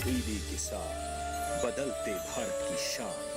DD किसान, बदलते भारत की शान।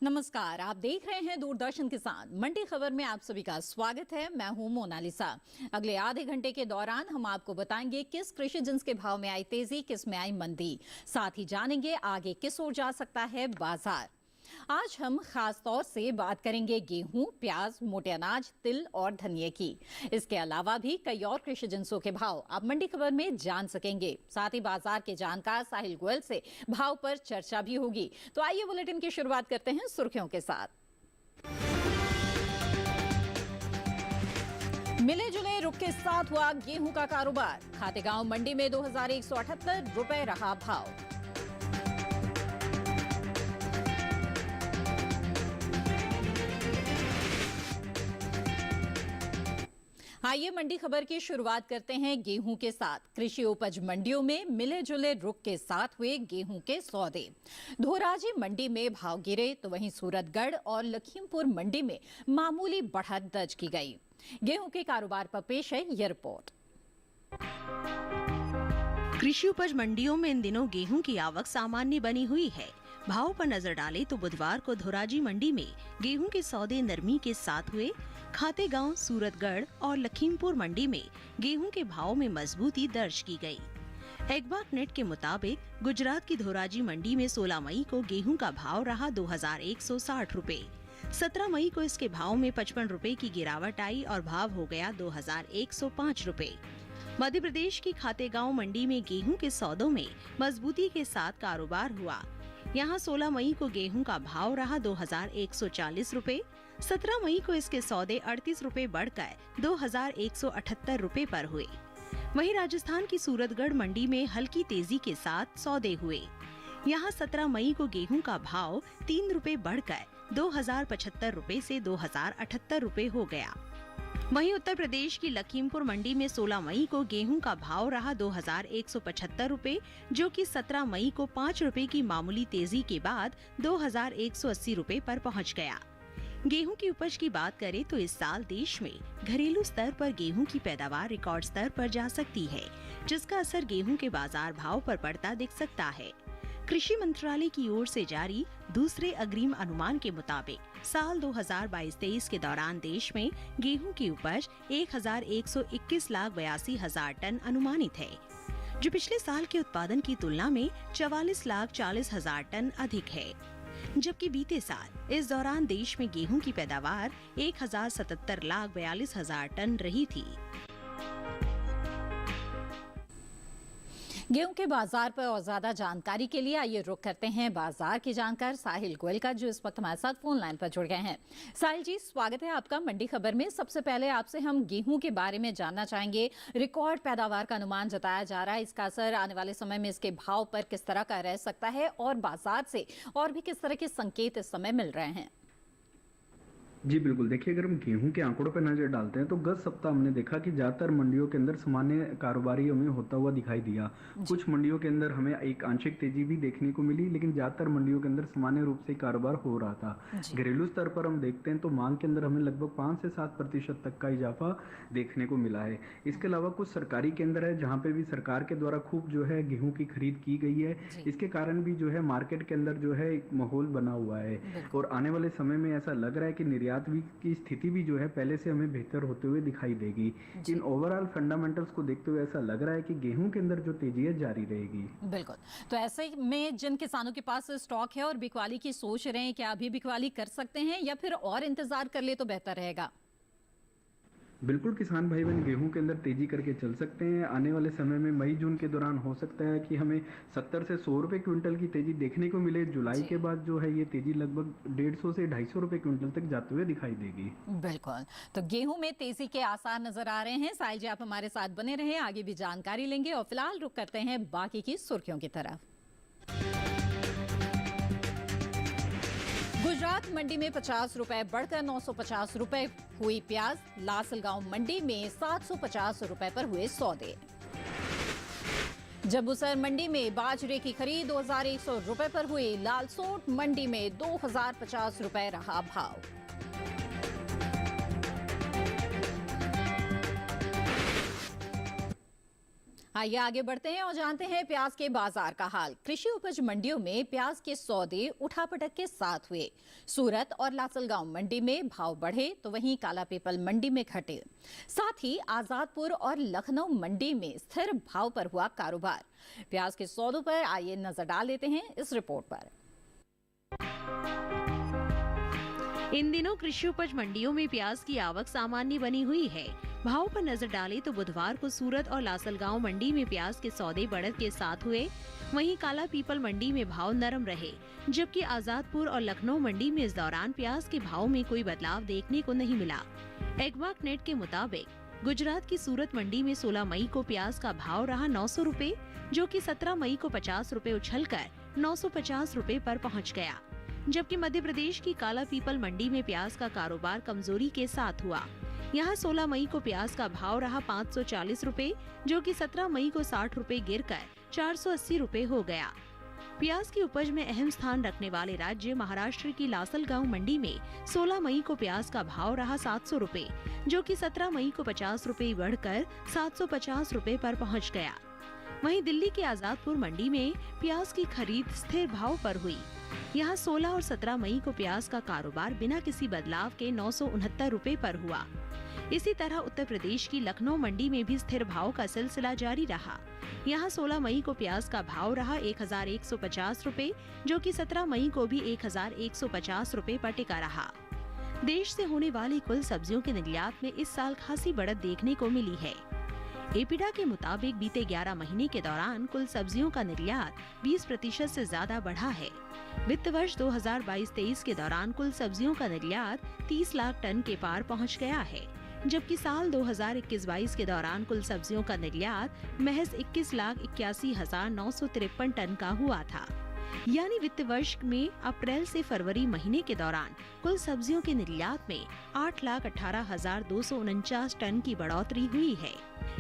नमस्कार, आप देख रहे हैं दूरदर्शन किसान। मंडी खबर में आप सभी का स्वागत है। मैं हूं मोनालिसा। अगले आधे घंटे के दौरान हम आपको बताएंगे किस कृषि जिन्स के भाव में आई तेजी, किस में आई मंदी। साथ ही जानेंगे आगे किस ओर जा सकता है बाजार। आज हम खास तौर से बात करेंगे गेहूं, प्याज, मोटे अनाज, तिल और धनिये की। इसके अलावा भी कई और कृषि जिन्सों के भाव आप मंडी खबर में जान सकेंगे। साथ ही बाजार के जानकार साहिल गोयल से भाव पर चर्चा भी होगी। तो आइए बुलेटिन की शुरुआत करते हैं सुर्खियों के साथ। मिले जुले रुख के साथ हुआ गेहूं का कारोबार। खातेगांव मंडी में 2178 रुपए रहा भाव। आइए मंडी खबर की शुरुआत करते हैं गेहूं के साथ। कृषि उपज मंडियों में मिले जुले रुख के साथ हुए गेहूं के सौदे। धोराजी मंडी में भाव गिरे तो वहीं सूरतगढ़ और लखीमपुर मंडी में मामूली बढ़त दर्ज की गई। गेहूं के कारोबार पर पेश है यह रिपोर्ट। कृषि उपज मंडियों में इन दिनों गेहूं की आवक सामान्य बनी हुई है। भाव पर नजर डालें तो बुधवार को धोराजी मंडी में गेहूं के सौदे नरमी के साथ हुए। खातेगांव, सूरतगढ़ और लखीमपुर मंडी में गेहूं के भाव में मजबूती दर्ज की गई। एग्बाक नेट के मुताबिक गुजरात की धोराजी मंडी में 16 मई को गेहूं का भाव रहा 2160 रुपए। 17 मई को इसके भाव में 55 रुपए की गिरावट आई और भाव हो गया 2105 रुपए। मध्य प्रदेश की खातेगांव मंडी में गेहूं के सौदों में मजबूती के साथ कारोबार हुआ। यहाँ 16 मई को गेहूं का भाव रहा 2140 रुपए। 17 मई को इसके सौदे 38 रुपए बढ़कर 2178 रुपए पर हुए। वहीं राजस्थान की सूरतगढ़ मंडी में हल्की तेजी के साथ सौदे हुए। यहाँ 17 मई को गेहूं का भाव 3 रुपए बढ़कर 2075 रुपए से 2078 रुपए हो गया। वहीं उत्तर प्रदेश की लखीमपुर मंडी में 16 मई को गेहूं का भाव रहा 2175 रुपए, जो कि 17 मई को 5 रुपए की मामूली तेजी के बाद 2180 रुपए पर पहुंच गया। गेहूं की उपज की बात करें तो इस साल देश में घरेलू स्तर पर गेहूं की पैदावार रिकॉर्ड स्तर पर जा सकती है, जिसका असर गेहूं के बाजार भाव पर पड़ता दिख सकता है। कृषि मंत्रालय की ओर से जारी दूसरे अग्रिम अनुमान के मुताबिक साल 2022-23 के दौरान देश में गेहूं की उपज 1,121,82,000 टन अनुमानित है, जो पिछले साल के उत्पादन की तुलना में 44,40,000 टन अधिक है। जबकि बीते साल इस दौरान देश में गेहूं की पैदावार 1,77,42,000 टन रही थी। गेहूं के बाजार पर और ज्यादा जानकारी के लिए आइए रुख करते हैं बाजार के जानकार साहिल गोयल का, जो इस वक्त हमारे साथ फोन लाइन पर जुड़ गए हैं। साहिल जी, स्वागत है आपका मंडी खबर में। सबसे पहले आपसे हम गेहूं के बारे में जानना चाहेंगे। रिकॉर्ड पैदावार का अनुमान जताया जा रहा है, इसका असर आने वाले समय में इसके भाव पर किस तरह का रह सकता है और बाजार से और भी किस तरह के संकेत इस समय मिल रहे हैं? जी बिल्कुल, देखिए अगर हम गेहूं के आंकड़ों पर नजर डालते हैं तो गत सप्ताह हमने देखा कि ज़्यादातर मंडियों के अंदर सामान्य कारोबारी हमें होता हुआ दिखाई दिया। कुछ मंडियों के अंदर हमें एक आंशिक तेजी भी देखने को मिली, लेकिन ज़्यादातर मंडियों के अंदर सामान्य रूप से कारोबार हो रहा था। घरेलू स्तर पर हम देखते हैं तो मांग के अंदर हमें लगभग 5 से 7% तक का इजाफा देखने को मिला है। इसके अलावा कुछ सरकारी केंद्र है जहाँ पे भी सरकार के द्वारा खूब जो है गेहूँ की खरीद की गई है। इसके कारण भी जो है मार्केट के अंदर जो है एक माहौल बना हुआ है और आने वाले समय में ऐसा लग रहा है कि निर्यात की स्थिति भी जो है पहले से हमें बेहतर होते हुए दिखाई देगी। इन ओवरऑल फंडामेंटल्स को देखते हुए ऐसा लग रहा है कि गेहूं के अंदर जो तेजी है जारी रहेगी। बिल्कुल, तो ऐसे में जिन किसानों के पास स्टॉक है और बिकवाली की सोच रहे हैं, क्या अभी बिकवाली कर सकते हैं या फिर और इंतजार कर ले तो बेहतर रहेगा? बिल्कुल, किसान भाई बहन गेहूं के अंदर तेजी करके चल सकते हैं। आने वाले समय में मई जून के दौरान हो सकता है कि हमें 70 से 100 रुपए क्विंटल की तेजी देखने को मिले। जुलाई के बाद जो है ये तेजी लगभग 150 से 250 रुपए क्विंटल तक जाते हुए दिखाई देगी। बिल्कुल, तो गेहूं में तेजी के आसार नजर आ रहे हैं। साहिल जी, आप हमारे साथ बने रहें, आगे भी जानकारी लेंगे और फिलहाल रुक करते हैं बाकी की सुर्खियों की तरफ। गुजरात मंडी में 50 रुपए बढ़कर 950 रुपए हुई प्याज। लासलगांव मंडी में 750 रुपए पर हुए सौदे। जम्बूसर मंडी में बाजरे की खरीद 2100 रुपए पर हुई। लालसोट मंडी में 2050 रुपए रहा भाव। आइए आगे बढ़ते हैं और जानते हैं प्याज के बाजार का हाल। कृषि उपज मंडियों में प्याज के सौदे उठापटक के साथ हुए। सूरत और लासलगांव मंडी में भाव बढ़े तो वहीं काला पीपल मंडी में घटे। साथ ही आजादपुर और लखनऊ मंडी में स्थिर भाव पर हुआ कारोबार। प्याज के सौदों पर आइए नजर डाल लेते हैं इस रिपोर्ट पर। इन दिनों कृषि उपज मंडियों में प्याज की आवक सामान्य बनी हुई है। भाव पर नजर डालें तो बुधवार को सूरत और लासलगांव मंडी में प्याज के सौदे बढ़त के साथ हुए। वहीं काला पीपल मंडी में भाव नरम रहे, जबकि आजादपुर और लखनऊ मंडी में इस दौरान प्याज के भाव में कोई बदलाव देखने को नहीं मिला। एग्मार्क नेट के मुताबिक गुजरात की सूरत मंडी में 16 मई को प्याज का भाव रहा 900 रुपए, जो कि 17 मई को 50 रुपए उछलकर 950 रुपए पर पहुंच गया। जबकि मध्य प्रदेश की काला पीपल मंडी में प्याज का कारोबार कमजोरी के साथ हुआ। यहाँ 16 मई को प्याज का भाव रहा 540 रुपए, जो कि 17 मई को 60 रुपए गिरकर 480 रुपए हो गया। प्याज की उपज में अहम स्थान रखने वाले राज्य महाराष्ट्र की लासलगांव मंडी में 16 मई को प्याज का भाव रहा 700 रुपए, जो कि 17 मई को 50 रुपए बढ़कर 750 रुपए पर पहुँच गया। वहीं दिल्ली के आजादपुर मंडी में प्याज की खरीद स्थिर भाव पर हुई। यहाँ 16 और 17 मई को प्याज का कारोबार बिना किसी बदलाव के 969 रुपए पर हुआ। इसी तरह उत्तर प्रदेश की लखनऊ मंडी में भी स्थिर भाव का सिलसिला जारी रहा। यहाँ 16 मई को प्याज का भाव रहा 1150 रुपए, जो कि 17 मई को भी 1150 रुपए पर टिका रहा। देश से होने वाली कुल सब्जियों के निर्यात में इस साल खासी बढ़त देखने को मिली है। एपीडा के मुताबिक बीते 11 महीने के दौरान कुल सब्जियों का निर्यात 20% से ज्यादा बढ़ा है। वित्त वर्ष 2022-23 के दौरान कुल सब्जियों का निर्यात 30 लाख टन के पार पहुंच गया है, जबकि साल 2021-22 के दौरान कुल सब्जियों का निर्यात महज 21,81,953 टन का हुआ था। यानी वित्त वर्ष में अप्रैल से फरवरी महीने के दौरान कुल सब्जियों के निर्यात में 8,18,249 टन की बढ़ोतरी हुई है।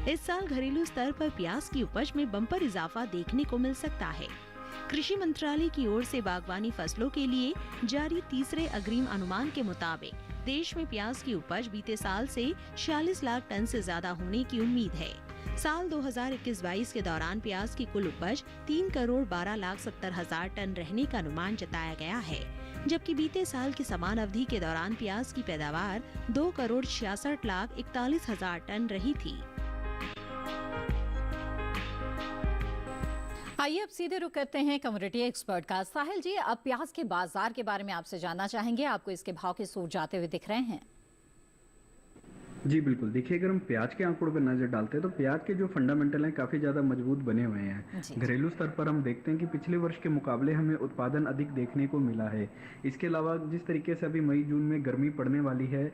इस साल घरेलू स्तर पर प्याज की उपज में बम्पर इजाफा देखने को मिल सकता है। कृषि मंत्रालय की ओर से बागवानी फसलों के लिए जारी तीसरे अग्रिम अनुमान के मुताबिक देश में प्याज की उपज बीते साल से 46 लाख टन से ज्यादा होने की उम्मीद है। साल 2021-22 के दौरान प्याज की कुल उपज 3,12,70,000 टन रहने का अनुमान जताया गया है, जबकि बीते साल की समान अवधि के दौरान प्याज की पैदावार 2,66,41,000 टन रही थी। आइए अब सीधे रुक करते हैं कमोडिटी एक्सपर्ट का। साहिल जी, अब प्याज के बाजार के बारे में आपसे जानना चाहेंगे। आपको इसके भाव के सूर जाते हुए दिख रहे हैं? जी बिल्कुल, देखिए अगर हम प्याज के आंकड़ों पर नज़र डालते हैं तो प्याज के जो फंडामेंटल हैं काफ़ी ज़्यादा मजबूत बने हुए हैं। घरेलू स्तर पर हम देखते हैं कि पिछले वर्ष के मुकाबले हमें उत्पादन अधिक देखने को मिला है। इसके अलावा जिस तरीके से अभी मई जून में गर्मी पड़ने वाली है,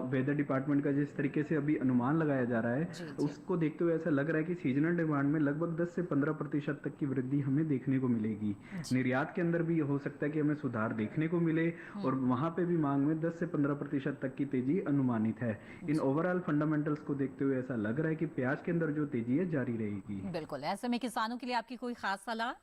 वेदर डिपार्टमेंट का जिस तरीके से अभी अनुमान लगाया जा रहा है, उसको देखते हुए ऐसा लग रहा है कि सीजनल डिमांड में लगभग 10 से 15% तक की वृद्धि हमें देखने को मिलेगी। निर्यात के अंदर भी हो सकता है कि हमें सुधार देखने को मिले और वहाँ पे भी मांग में 10 से 15% तक की तेजी अनुमानित है। इन ओवरऑल फंडामेंटल्स को देखते हुए ऐसा लग रहा है कि प्याज के अंदर जो तेजी है जारी रहेगी। बिल्कुल, ऐसे में किसानों के लिए आपकी कोई खास सलाह?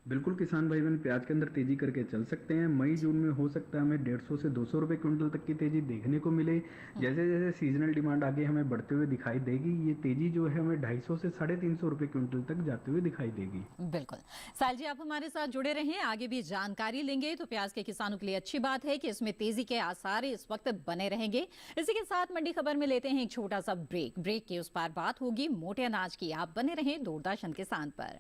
बिल्कुल, किसान भाई बहन प्याज के अंदर तेजी करके चल सकते हैं। मई जून में हो सकता है हमें 150 से 200 रुपए क्विंटल तक की तेजी देखने को मिले। जैसे जैसे सीजनल डिमांड आगे हमें बढ़ते हुए दिखाई देगी, ये तेजी जो है हमें 250 से 350 रुपए क्विंटल तक जाते हुए दिखाई देगी। बिल्कुल, साहिल जी आप हमारे साथ जुड़े रहें, आगे भी जानकारी लेंगे। तो प्याज के किसानों के लिए अच्छी बात है कि इसमें तेजी के आसार इस वक्त बने रहेंगे। इसी के साथ मंडी खबर में लेते हैं एक छोटा सा ब्रेक के उस पार बात होगी मोटे अनाज की। आप बने रहें दूरदर्शन किसान पर।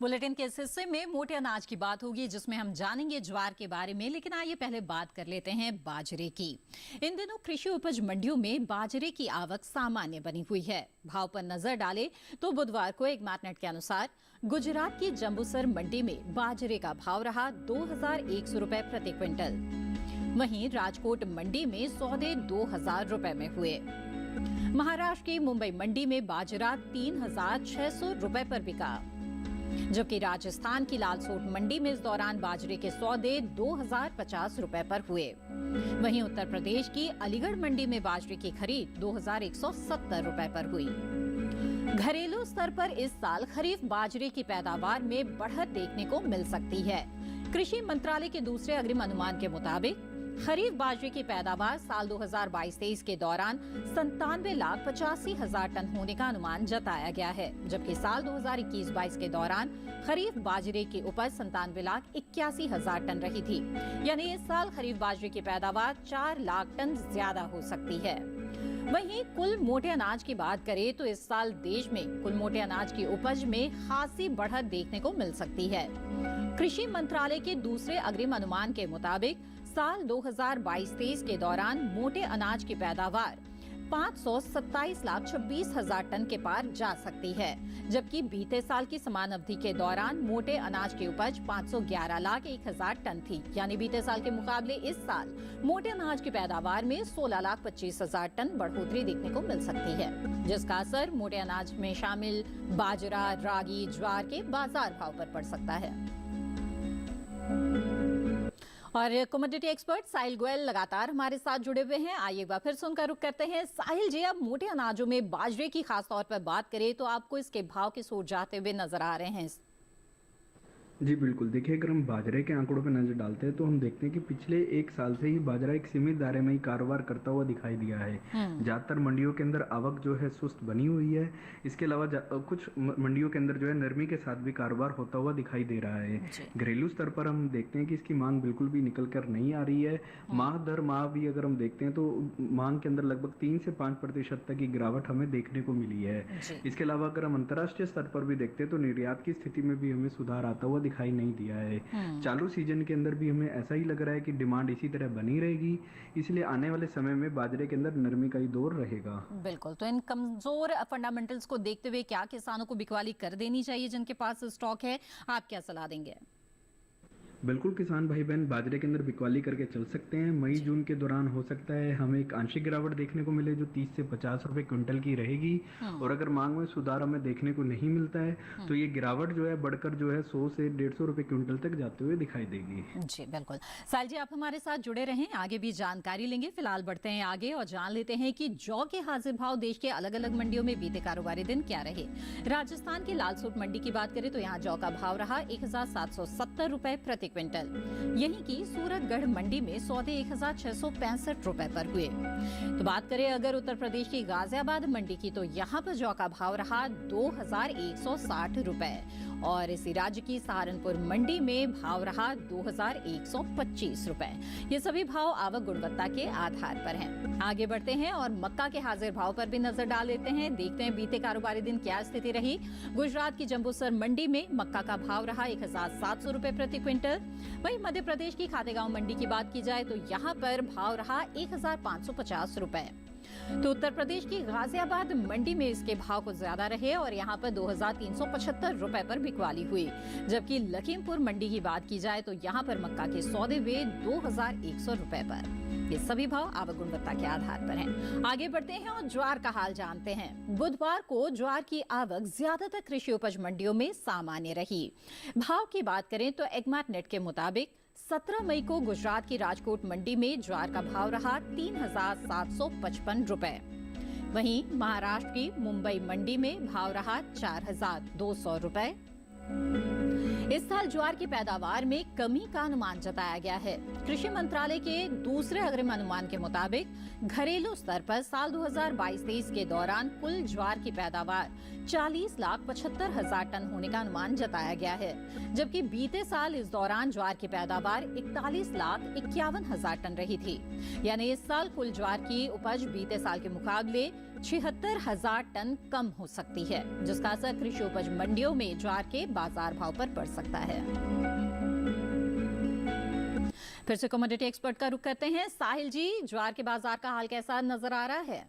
बुलेटिन के इस हिस्से में मोटे अनाज की बात होगी, जिसमें हम जानेंगे ज्वार के बारे में। लेकिन आइए पहले बात कर लेते हैं बाजरे की। इन दिनों कृषि उपज मंडियों में बाजरे की आवक सामान्य बनी हुई है। भाव पर नजर डालें तो बुधवार को एक मार्केट के अनुसार गुजरात की जंबूसर मंडी में बाजरे का भाव रहा 2100 रुपए प्रति क्विंटल। वहीं राजकोट मंडी में सौदे 2000 रुपए में हुए। महाराष्ट्र की मुंबई मंडी में बाजरा 3600 रुपए पर बिका, जबकि राजस्थान की लालसोट मंडी में इस दौरान बाजरे के सौदे 2050 रुपए पर हुए। वहीं उत्तर प्रदेश की अलीगढ़ मंडी में बाजरे की खरीद 2170 रुपए पर हुई। घरेलू स्तर पर इस साल खरीफ बाजरे की पैदावार में बढ़त देखने को मिल सकती है। कृषि मंत्रालय के दूसरे अग्रिम अनुमान के मुताबिक खरीफ बाजरे की पैदावार साल 2022-23 के दौरान 97,85,000 टन होने का अनुमान जताया गया है, जबकि साल 2021-22 के दौरान खरीफ बाजरे की उपज 97,81,000 टन रही थी। यानी इस साल खरीफ बाजरे की पैदावार 4 लाख टन ज्यादा हो सकती है। वहीं कुल मोटे अनाज की बात करें तो इस साल देश में कुल मोटे अनाज की उपज में खासी बढ़त देखने को मिल सकती है। कृषि मंत्रालय के दूसरे अग्रिम अनुमान के मुताबिक साल 2022-23 के दौरान मोटे अनाज की पैदावार 527,26,000 टन के पार जा सकती है, जबकि बीते साल की समान अवधि के दौरान मोटे अनाज की उपज 511,01,000 टन थी। यानी बीते साल के मुकाबले इस साल मोटे अनाज की पैदावार में 16,25,000 टन बढ़ोतरी देखने को मिल सकती है, जिसका असर मोटे अनाज में शामिल बाजरा, रागी, ज्वार के बाजार भाव पर पड़ सकता है। और कमोडिटी एक्सपर्ट साहिल गोयल लगातार हमारे साथ जुड़े हुए हैं। आइए एक बार फिर से उनका रुख करते हैं। साहिल जी, अब मोटे अनाजों में बाजरे की खास तौर पर बात करें तो आपको इसके भाव के सूर जाते हुए नजर आ रहे हैं। जी बिल्कुल, देखिए अगर हम बाजरे के आंकड़ों पर नज़र डालते हैं तो हम देखते हैं कि पिछले एक साल से ही बाजरा एक सीमित दायरे में ही कारोबार करता हुआ दिखाई दिया है। ज़्यादातर मंडियों के अंदर आवक जो है सुस्त बनी हुई है। इसके अलावा कुछ मंडियों के अंदर जो है नरमी के साथ भी कारोबार होता हुआ दिखाई दे रहा है। घरेलू स्तर पर हम देखते हैं कि इसकी मांग बिल्कुल भी निकल कर नहीं आ रही है। माह दर माह भी अगर हम देखते हैं तो मांग के अंदर लगभग 3 से 5% तक की गिरावट हमें देखने को मिली है। इसके अलावा अगर हम अंतर्राष्ट्रीय स्तर पर भी देखते हैं तो निर्यात की स्थिति में भी हमें सुधार आता हुआ दिखाई नहीं दिया है। चालू सीजन के अंदर भी हमें ऐसा ही लग रहा है कि डिमांड इसी तरह बनी रहेगी, इसलिए आने वाले समय में बाजरे के अंदर नरमी का ही दौर रहेगा। बिल्कुल, तो इन कमजोर फंडामेंटल्स को देखते हुए क्या किसानों को बिकवाली कर देनी चाहिए जिनके पास स्टॉक है? आप क्या सलाह देंगे? बिल्कुल, किसान भाई बहन बाजरे के अंदर बिकवाली करके चल सकते हैं। मई जून के दौरान हो सकता है हमें एक आंशिक गिरावट देखने को मिले जो 30 से 50 रुपए क्विंटल की रहेगी। और अगर मांग में सुधार हमें देखने को नहीं मिलता है तो ये गिरावट जो है बढ़कर जो है 100 से 150 रुपए क्विंटल तक जाते हुए दिखाई देगी। जी बिल्कुल, साहिल जी आप हमारे साथ जुड़े रहें, आगे भी जानकारी लेंगे। फिलहाल बढ़ते हैं आगे और जान लेते हैं कि जौ के हाजिर भाव देश के अलग अलग मंडियों में बीते कारोबारी दिन क्या रहे। राजस्थान की लालसोट मंडी की बात करें तो यहाँ जौ का भाव रहा 1770 रुपए प्रति क्विंटल। यहीं की सूरतगढ़ मंडी में सौदे 1665 रुपए पर हुए। तो बात करें अगर उत्तर प्रदेश की गाजियाबाद मंडी की तो यहाँ पर जौ का भाव रहा 2160 रुपए और इसी राज्य की सहारनपुर मंडी में भाव रहा 2125 रुपए। ये सभी भाव आवक गुणवत्ता के आधार पर हैं। आगे बढ़ते हैं और मक्का के हाजिर भाव पर भी नजर डाल लेते हैं। देखते हैं बीते कारोबारी दिन क्या स्थिति रही। गुजरात की जंबूसर मंडी में मक्का का भाव रहा 1700 रुपए प्रति क्विंटल। वहीं मध्य प्रदेश की खातेगांव मंडी की बात की जाए तो यहाँ पर भाव रहा 1550 रुपए। तो उत्तर प्रदेश की गाजियाबाद मंडी में इसके भाव कुछ ज्यादा रहे और यहाँ पर 2375 रुपए पर बिकवाली हुई, जबकि लखीमपुर मंडी की बात की जाए तो यहाँ पर मक्का के सौदे हुए 2100 रुपए पर। ये सभी भाव आवक गुणवत्ता के आधार पर हैं। आगे बढ़ते हैं और ज्वार का हाल जानते हैं। बुधवार को ज्वार की आवक ज्यादातर कृषि उपज मंडियों में सामान्य रही। भाव की बात करें तो एग्मार्ट नेट के मुताबिक 17 मई को गुजरात की राजकोट मंडी में ज्वार का भाव रहा 3755 रुपए। वहीं महाराष्ट्र की मुंबई मंडी में भाव रहा 4200 रुपए। इस साल ज्वार की पैदावार में कमी का अनुमान जताया गया है। कृषि मंत्रालय के दूसरे अग्रिम अनुमान के मुताबिक घरेलू स्तर पर साल 2022-23 के दौरान कुल ज्वार की पैदावार 40,75,000 टन होने का अनुमान जताया गया है, जबकि बीते साल इस दौरान ज्वार की पैदावार 41,51,000 टन रही थी। यानी इस साल कुल ज्वार की उपज बीते साल के मुकाबले 76,000 टन कम हो सकती है, जिसका असर कृषि उपज मंडियों में ज्वार के बाजार भाव पर पड़ सकता है। फिर से कमोडिटी एक्सपर्ट का रुख करते हैं। साहिल जी, ज्वार के बाजार का हाल कैसा नजर आ रहा है?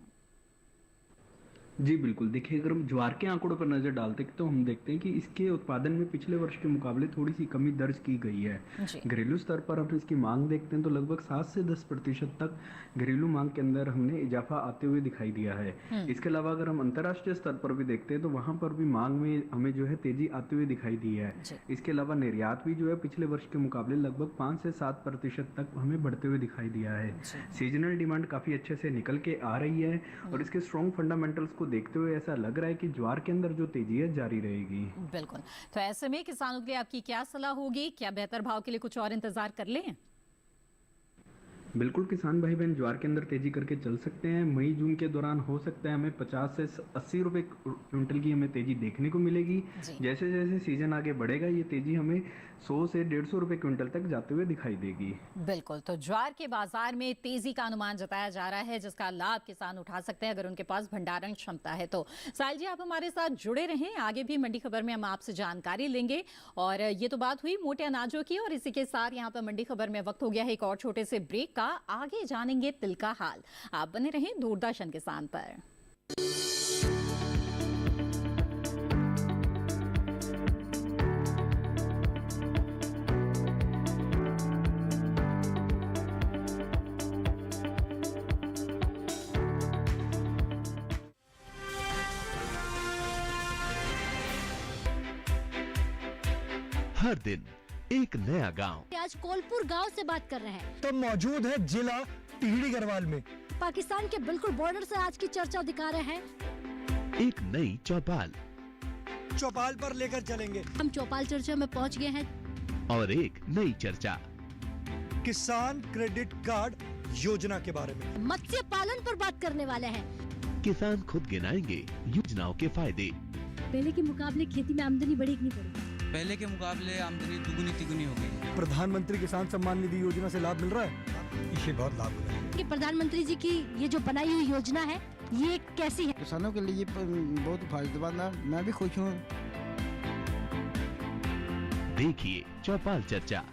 जी बिल्कुल, देखिए अगर हम ज्वार के आंकड़ों पर नज़र डालते हैं तो हम देखते हैं कि इसके उत्पादन में पिछले वर्ष के मुकाबले थोड़ी सी कमी दर्ज की गई है। घरेलू स्तर पर हम इसकी मांग देखते हैं तो लगभग 7 से 10% तक घरेलू मांग के अंदर हमने इजाफा आते हुए दिखाई दिया है। इसके अलावा अगर हम अंतर्राष्ट्रीय स्तर पर भी देखते हैं तो वहाँ पर भी मांग में हमें जो है तेजी आते हुए दिखाई दी है। इसके अलावा निर्यात भी जो है पिछले वर्ष के मुकाबले लगभग 5 से 7% तक हमें बढ़ते हुए दिखाई दिया है। सीजनल डिमांड काफ़ी अच्छे से निकल के आ रही है और इसके स्ट्रॉन्ग फंडामेंटल्स को देखते हुए ऐसा लग रहा है कि ज्वार के अंदर जो तेजी है जारी रहेगी। बिल्कुल, तो ऐसे में किसानों के लिए आपकी क्या सलाह होगी? क्या बेहतर भाव के लिए कुछ और इंतजार कर लें? बिल्कुल, किसान भाई बहन ज्वार के अंदर तेजी करके चल सकते हैं। मई जून के दौरान हो सकता है हमें 50 से 80 रुपए क्विंटल की हमें तेजी देखने को मिलेगी। जैसे जैसे सीजन आगे बढ़ेगा ये तेजी हमें 100 से 150 रुपए क्विंटल तक जाते हुए दिखाई देगी। बिल्कुल, तो ज्वार के बाजार में तेजी का अनुमान जताया जा रहा है, जिसका लाभ किसान उठा सकते हैं अगर उनके पास भंडारण क्षमता है तो। साहिल जी, आप हमारे साथ जुड़े रहें, आगे भी मंडी खबर में हम आपसे जानकारी लेंगे। और ये तो बात हुई मोटे अनाजों की, और इसी के साथ यहाँ पर मंडी खबर में वक्त हो गया है एक और छोटे से ब्रेक का। आगे जानेंगे तिल का हाल। आप बने रहें दूरदर्शन किसान पर। हर दिन एक नया गांव। आज कोलपुर गांव से बात कर रहे हैं तो मौजूद है जिला टिहरी गढ़वाल में। पाकिस्तान के बिल्कुल बॉर्डर से आज की चर्चा दिखा रहे हैं। एक नई चौपाल पर लेकर चलेंगे। हम चौपाल चर्चा में पहुंच गए हैं। और एक नई चर्चा किसान क्रेडिट कार्ड योजना के बारे में। मत्स्य पालन पर बात करने वाले हैं। किसान खुद गिनाएंगे योजनाओं के फायदे। पहले के मुकाबले खेती में आमदनी बढ़ी कि नहीं बढ़ी? पहले के मुकाबले आमदनी दुगुनी तिगुनी हो गई। प्रधानमंत्री किसान सम्मान निधि योजना से लाभ मिल रहा है, इससे बहुत लाभ हो रहा है। कि प्रधानमंत्री जी की ये जो बनाई हुई योजना है ये कैसी है? किसानों के लिए बहुत फायदेमंद है, मैं भी खुश हूँ। देखिए चौपाल चर्चा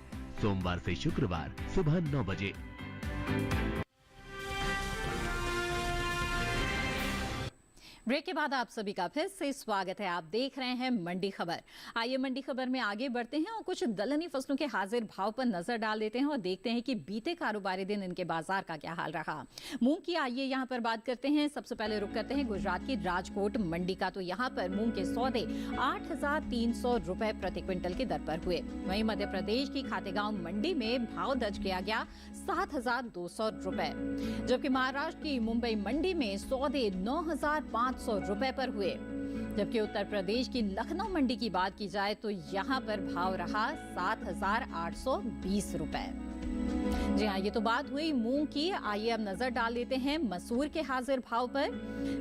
सोमवार से शुक्रवार सुबह 9 बजे। ब्रेक के बाद आप सभी का फिर से स्वागत है। आप देख रहे हैं मंडी खबर। आइए मंडी खबर में आगे बढ़ते हैं और कुछ दलहनी फसलों के हाजिर भाव पर नजर डाल देते हैं और देखते हैं कि बीते कारोबारी दिन इनके बाजार का क्या हाल रहा। मूंग की आइए यहाँ पर बात करते हैं। सबसे पहले रुक करते हैं गुजरात की राजकोट मंडी का। तो यहाँ पर मूंग के सौदे 8,300 रुपए प्रति क्विंटल की दर पर हुए। वहीं मध्य प्रदेश की खातेगांव मंडी में भाव दर्ज किया गया 7,200 रुपए, जबकि महाराष्ट्र की मुंबई मंडी में सौदे 9,500 रुपए पर हुए। जबकि उत्तर प्रदेश की लखनऊ मंडी की बात की जाए तो यहाँ पर भाव रहा 7,820 रुपए। जी हाँ, ये तो बात हुई मूंग की। आइए अब नजर डाल लेते हैं मसूर के हाजिर भाव पर।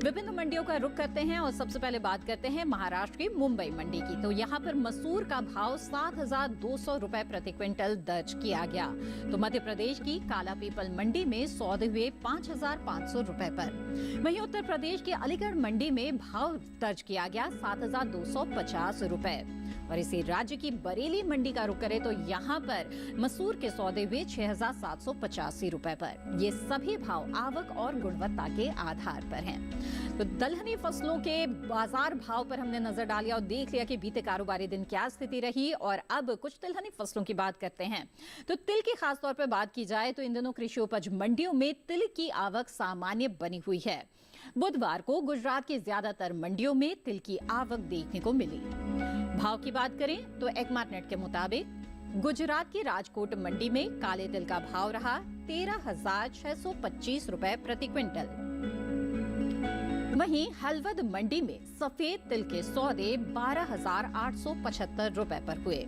विभिन्न मंडियों का रुख करते हैं और सबसे पहले बात करते हैं महाराष्ट्र की मुंबई मंडी की। तो यहाँ पर मसूर का भाव 7,200 रुपए प्रति क्विंटल दर्ज किया गया। तो मध्य प्रदेश की काला पीपल मंडी में सौदे हुए 5,500 रुपए पर। वहीं उत्तर प्रदेश की अलीगढ़ मंडी में भाव दर्ज किया गया 7,250 रुपए। और इसी राज्य की बरेली मंडी का रुख करें तो यहाँ पर मसूर के सौदे हुए 6,785 रुपए पर। ये सभी भाव आवक और गुणवत्ता के आधार पर हैं। तो दलहनी फसलों के बाजार भाव पर हमने नजर डाली और देख लिया कि बीते कारोबारी दिन क्या स्थिति रही। और अब कुछ तिलहनी फसलों की बात करते हैं। तो तिल की खासतौर पर बात की जाए तो इन दिनों कृषि उपज मंडियों में तिल की आवक सामान्य बनी हुई है। बुधवार को गुजरात की ज्यादातर मंडियों में तिल की आवक देखने को मिली। भाव की बात करें तो एक्मार्टनेट के मुताबिक गुजरात की राजकोट मंडी में काले तिल का भाव रहा 13,625 रुपए प्रति क्विंटल। वहीं हलवद मंडी में सफेद तिल के सौदे 12,875 रुपए पर हुए।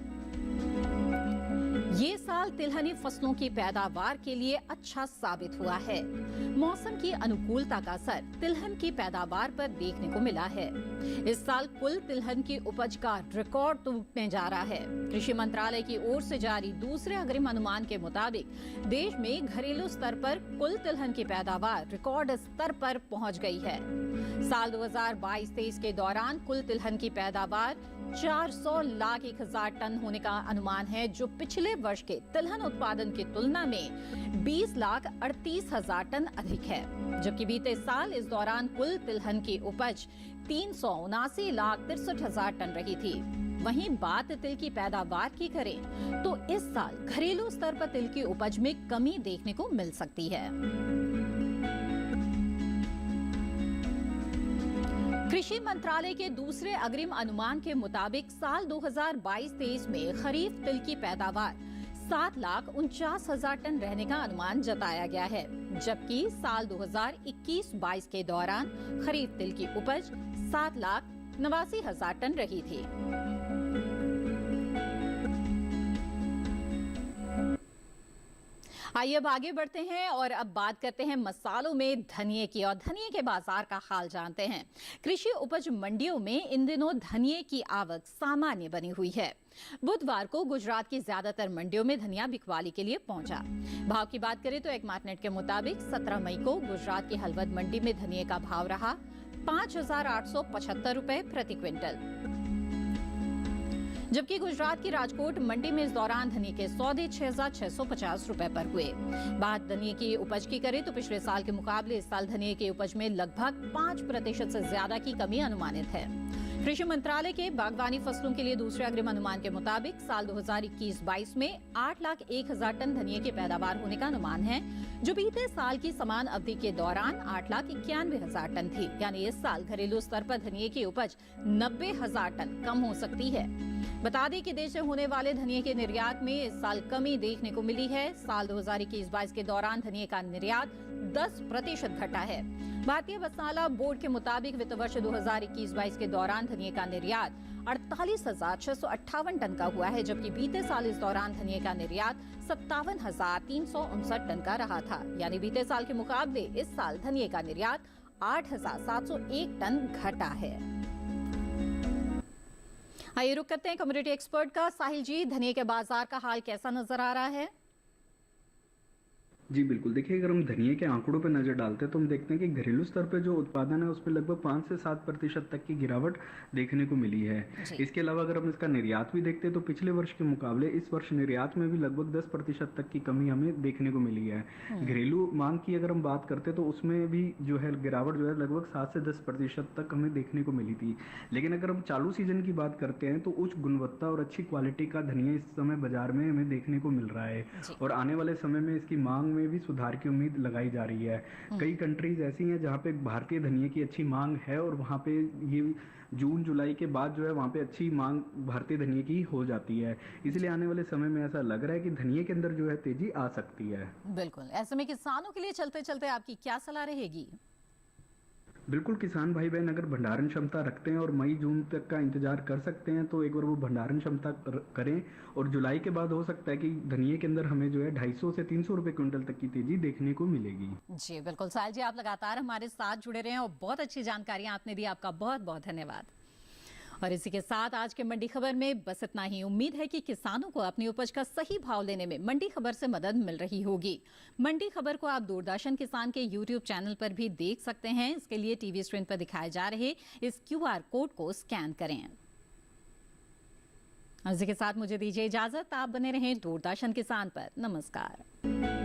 ये साल तिलहनी फसलों की पैदावार के लिए अच्छा साबित हुआ है। मौसम की अनुकूलता का असर तिलहन की पैदावार पर देखने को मिला है। इस साल कुल तिलहन की उपज का रिकॉर्ड टूटने जा रहा है। कृषि मंत्रालय की ओर से जारी दूसरे अग्रिम अनुमान के मुताबिक देश में घरेलू स्तर पर कुल तिलहन की पैदावार रिकॉर्ड स्तर पर पहुंच गई है। साल 2022-23 के दौरान कुल तिलहन की पैदावार 400,01,000 टन होने का अनुमान है, जो पिछले वर्ष के तिलहन उत्पादन की तुलना में 20,38,000 टन अधिक है। जबकि बीते साल इस दौरान कुल तिलहन की उपज 379,63,000 टन रही थी। वहीं बात तिल की पैदावार की करें तो इस साल घरेलू स्तर पर तिल की उपज में कमी देखने को मिल सकती है। कृषि मंत्रालय के दूसरे अग्रिम अनुमान के मुताबिक साल 2022-23 में खरीफ तिल की पैदावार 7,49,000 टन रहने का अनुमान जताया गया है, जबकि साल 2021-22 के दौरान खरीफ तिल की उपज 7,89,000 टन रही थी। आइए अब आगे बढ़ते हैं और अब बात करते हैं मसालों में धनिये की, और धनिये के बाजार का हाल जानते हैं। कृषि उपज मंडियों में इन दिनों धनिये की आवक सामान्य बनी हुई है। बुधवार को गुजरात की ज्यादातर मंडियों में धनिया बिकवाली के लिए पहुंचा। भाव की बात करें तो एक मार्केट के मुताबिक 17 मई को गुजरात की हलवद मंडी में धनिये का भाव रहा 5,875 रुपए प्रति क्विंटल, जबकि गुजरात की राजकोट मंडी में इस दौरान धनिये के सौदे 6,650 रुपए पर हुए। बात धनिये की उपज की करें तो पिछले साल के मुकाबले इस साल धनिये की उपज में लगभग 5% से ज्यादा की कमी अनुमानित है। कृषि मंत्रालय के बागवानी फसलों के लिए दूसरे अग्रिम अनुमान के मुताबिक साल 2021-22 में 8,01,000 टन धनिये की पैदावार होने का अनुमान है, जो बीते साल की समान अवधि के दौरान 8,91,000 टन थी। यानी इस साल घरेलू स्तर पर धनिये की उपज 90,000 टन कम हो सकती है। बता दें कि देश से होने वाले धनिये के निर्यात में इस साल कमी देखने को मिली है। साल 2021-22 के दौरान धनिये का निर्यात 10% घटा है। भारतीय मसाला बोर्ड के मुताबिक वित्त वर्ष 2021-22 के दौरान धनिये का निर्यात 48,658 टन का हुआ है, जबकि बीते साल इस दौरान धनिये का निर्यात 57,359 टन का रहा था। यानी बीते साल के मुकाबले इस साल धनिये का निर्यात 8,701 टन घटा है। आइए रुक करते हैं कम्युनिटी एक्सपर्ट का। साहिल जी, धनिये के बाजार का हाल कैसा नजर आ रहा है? जी बिल्कुल, देखिए अगर हम धनिये के आंकड़ों पर नज़र डालते हैं तो हम देखते हैं कि घरेलू स्तर पर जो उत्पादन है उस पर लगभग 5 से 7% तक की गिरावट देखने को मिली है। इसके अलावा अगर हम इसका निर्यात भी देखते हैं तो पिछले वर्ष के मुकाबले इस वर्ष निर्यात में भी लगभग 10% तक की कमी हमें देखने को मिली है। घरेलू मांग की अगर हम बात करते हैं तो उसमें भी जो है गिरावट जो है लगभग 7 से 10% तक हमें देखने को मिली थी। लेकिन अगर हम चालू सीजन की बात करते हैं तो उच्च गुणवत्ता और अच्छी क्वालिटी का धनिया इस समय बाजार में हमें देखने को मिल रहा है, और आने वाले समय में इसकी मांग में भी सुधार की उम्मीद लगाई जा रही है। कई कंट्रीज ऐसी हैं जहां पे भारतीय धनिये की अच्छी मांग है, और वहां पे ये जून जुलाई के बाद जो है वहां पे अच्छी मांग भारतीय धनिये की हो जाती है। इसलिए आने वाले समय में ऐसा लग रहा है कि धनिये के अंदर जो है तेजी आ सकती है। बिल्कुल, ऐसे में किसानों के लिए चलते चलते आपकी क्या सलाह रहेगी? बिल्कुल, किसान भाई बहन अगर भंडारण क्षमता रखते हैं और मई जून तक का इंतजार कर सकते हैं तो एक बार वो भंडारण क्षमता करें, और जुलाई के बाद हो सकता है कि धनिये के अंदर हमें जो है 250 से 300 रुपए क्विंटल तक की तेजी देखने को मिलेगी। जी बिल्कुल साहिल जी, आप लगातार हमारे साथ जुड़े रहे हैं और बहुत अच्छी जानकारियां आपने दी, आपका बहुत बहुत धन्यवाद। और इसी के साथ आज के मंडी खबर में बस इतना ही। उम्मीद है कि किसानों को अपनी उपज का सही भाव लेने में मंडी खबर से मदद मिल रही होगी। मंडी खबर को आप दूरदर्शन किसान के YouTube चैनल पर भी देख सकते हैं। इसके लिए टीवी स्क्रीन पर दिखाए जा रहे इस QR कोड को स्कैन करें। इसी के साथ मुझे दीजिए इजाजत। आप बने रहें दूरदर्शन किसान पर। नमस्कार।